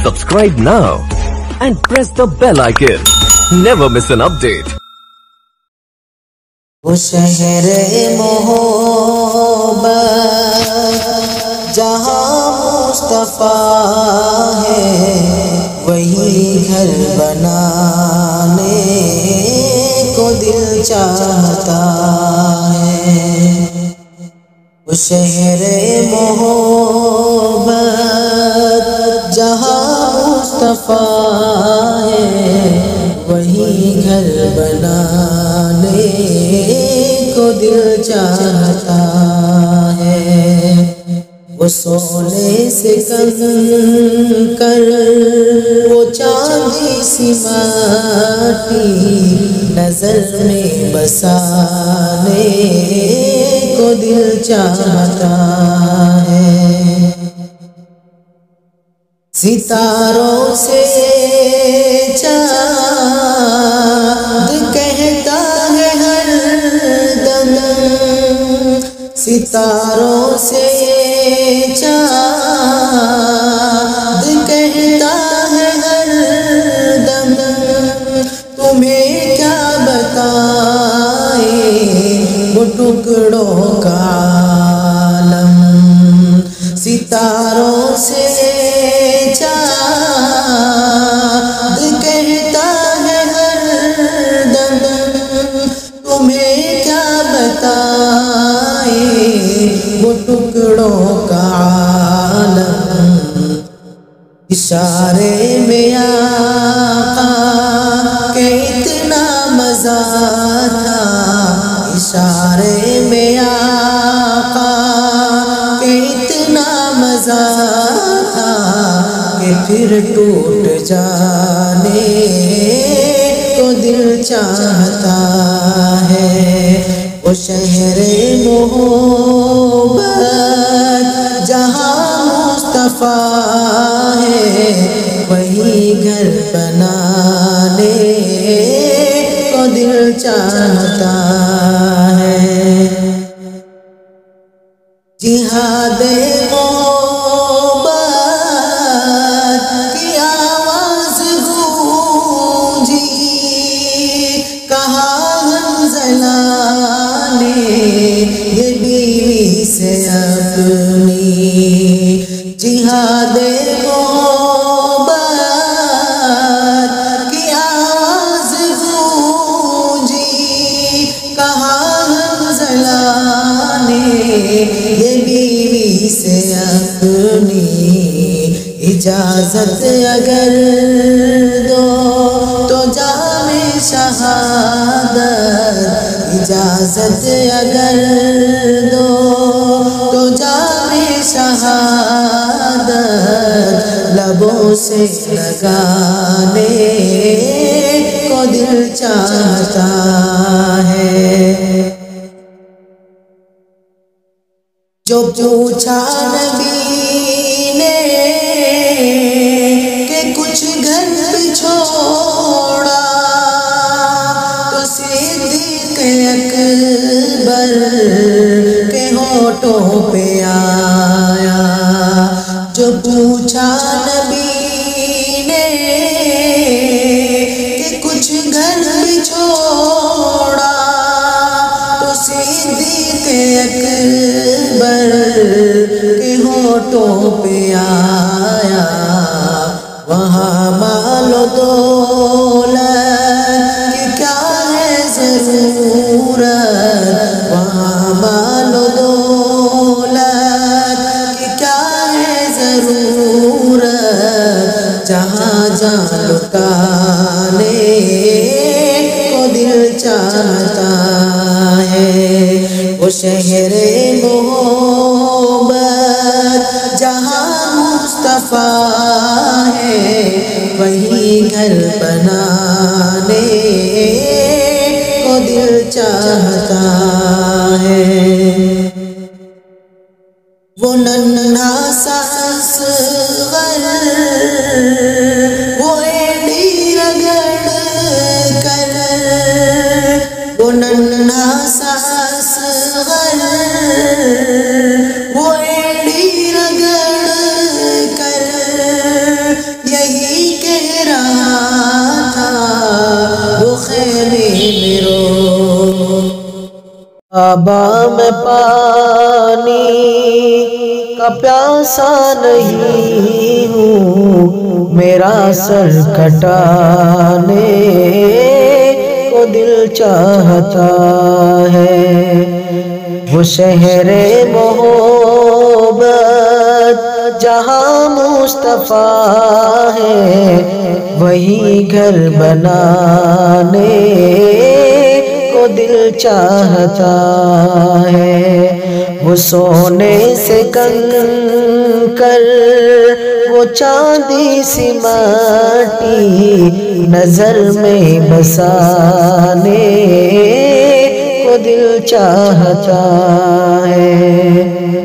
Subscribe now and press the bell icon. Never miss an update. وہ شہر محبت جہاں مصطفیٰ ہے، وہی گھر بنانے کو دل چاہتا ہے۔ وہ شہر محبت جہاں مصطفیٰ ہے، وہی گھر بنانے کو دل چاہتا ہے۔ وہ سونے سے کنکر، وہ چاندی سی ماٹی، نظر میں بسانے کو دل چاہتا ہے۔ ستاروں سے چاند کہتا ہے ہر دم، ستاروں سے چاند کہتا ہے ہر دم، تمہیں کیا بتائے وہ ٹکڑوں کا عالم۔ ستاروں سے چاند کہتا ہے ہر دم، تمہیں کیا بتائے وہ ٹکڑوں کا عالم۔ اشارے میں آقا کہ اتنا مزہ تھا، اشارے میں آقا کہ اتنا مزہ تھا کہ پھر ٹوٹ جانے کو دل چاہتا ہے۔ وہ شہر محبت جہاں مصطفیٰ ہے، وہی گھر بنانے کو دل چاہتا ہے۔ جہاد محبت کی آواز گونجی، کہا حنظلہ نے یہ بیوی سے اپنی۔ جہاد محبت کی آواز گونجی، کہا حنظلہ نے یہ بیوی سے اپنی۔ اجازت اگر دو تو جام شہادت، اجازت اگر دو تو جام شہادت لبوں سے لگانے کو دل چاہتا ہے۔ جو پوچھا نبی نے کہ کچھ گھر بھی چھوڑا، تو صدیق اکبر کے ہونٹوں پہ آیا۔ جو پوچھا نبی نے کہ کچھ گھر بھی چھوڑا، تو صدیق اکبر کے ہونٹوں پہ آیا۔ وہاں مال و دولت کی کیا ہے ضرورت، وہاں مال و دولت کی کیا ہے ضرورت، جہاں جان لٹانے کو دل چاہتا ہے۔ وہ شہر محبت جہاں مصطفیٰ ہے، وہی گھر بنانے کو دل چاہتا ہے۔ وہ ننھا سا اصغر، وہ ایڑی رگڑ کر، وہ ننھا سا اصغر، وہ ایڑی رگڑ کر کعبہ میں پانی کا پیاسا نہیں ہوں، میرا سر کٹانے کو دل چاہتا ہے۔ وہ شہر محبت جہاں مصطفیٰ ہے، وہی گھر بنانے کو دل چاہتا ہے۔ وہ سونے سے کنکر، وہ چاندی سی مٹی، نظر میں بسانے کو دل چاہتا ہے۔